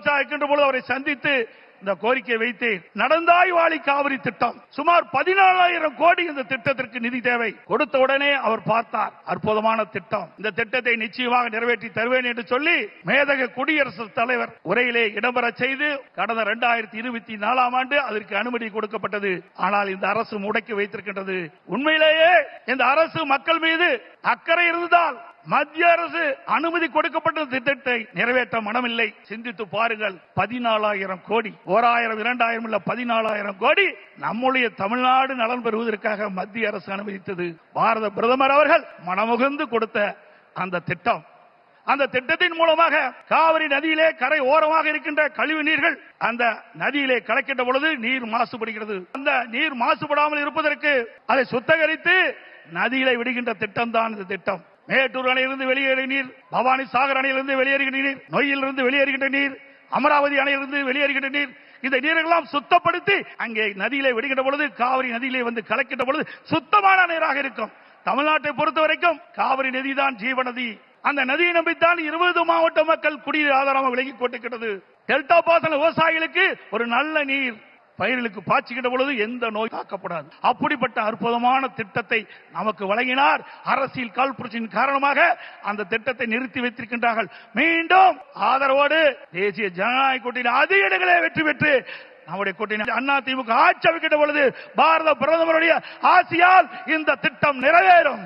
முதலமைச்சராக இருக்கின்ற பொழுது அவரை சந்தித்து இந்த கோரிக்கை வைத்தேன். நடந்தாய் வாழி காவிரி திட்டம் சுமார் 14,000 கோடி இந்த திட்டத்திற்கு நிதி தேவை. கொடுத்த உடனே அவர் பார்த்தார், அற்புதமான திட்டம், இந்த திட்டத்தை நிச்சயமாக நிறைவேற்றி தருவேன் என்று சொல்லி மேதக குடியரசுத் தலைவர் உரையிலே இடம்பெற செய்து கடந்த 2024ஆம் ஆண்டு அதற்கு அனுமதி கொடுக்கப்பட்டது. ஆனால் இந்த அரசு முடக்கி வைத்திருக்கின்றது. உண்மையிலேயே இந்த அரசு மக்கள் மீது அக்கறை இருந்தால் மத்திய அரசு அனுமதி கொடுக்கப்பட்ட திட்டத்தை நிறைவேற்ற மனமில்லை. சிந்தித்து பாருங்கள், 14,000 கோடி, 1,000 2,000 இல்ல 14,000 கோடி நம்முடைய தமிழ்நாடு நலன் பெறுவதற்காக மத்திய அரசு அனுமதித்தது. பாரத பிரதமர் அவர்கள் மனமுகந்து கொடுத்த அந்த திட்டம், அந்த திட்டத்தின் மூலமாக காவிரி நதியிலே கரை ஓரமாக இருக்கின்ற கழிவு நீர்கள் அந்த நதியிலே கலக்கின்ற பொழுது நீர் மாசுபடுகிறது. அந்த நீர் மாசுபடாமல் இருப்பதற்கு அதை சுத்தகரித்து நதியிலே விடுகின்ற திட்டம் தான் இந்த திட்டம். மேட்டூர் அணையிலிருந்து வெளியேறிய நீர், பவானி சாகர் அணையிலிருந்து வெளியேறுகின்ற நீர், நொய்யிலிருந்து வெளியேறுகின்ற நீர், அமராவதி அணையிலிருந்து வெளியேறுகின்ற நீர், இந்த நீரெல்லாம் சுத்தப்படுத்தி அங்கே நதியிலே விடுகின்ற பொழுது காவிரி நதியிலே வந்து கலக்கின்ற பொழுது சுத்தமான நீராக இருக்கும். தமிழ்நாட்டை பொறுத்த வரைக்கும் காவிரி நதி தான் ஜீவநதி. அந்த நதியை நம்பித்தான் 20 மாவட்ட மக்கள் குடிநீர் ஆதாரமாக விலகிக் கொண்டிருக்கிறது. டெல்டா பாசன விவசாயிகளுக்கு ஒரு நல்ல நீர் பயிர்களுக்கு பாய்ச்சுகின்ற பொழுது எந்த நோய் தாக்கப்படாது. அப்படிப்பட்ட அற்புதமான திட்டத்தை நமக்கு வழங்கினார். அரசியல் காழ்ப்புணர்ச்சியின் காரணமாக அந்த திட்டத்தை நிறுத்தி வைத்திருக்கின்றார்கள். மீண்டும் ஆதரவோடு தேசிய ஜனநாயக கூட்டணி அதிக இடங்களே வெற்றி பெற்று நம்முடைய கூட்டணி அண்ணா திமுக ஆட்சி அமைக்கின்ற பொழுது பாரத பிரதமருடைய ஆசியால் இந்த திட்டம் நிறைவேறும்.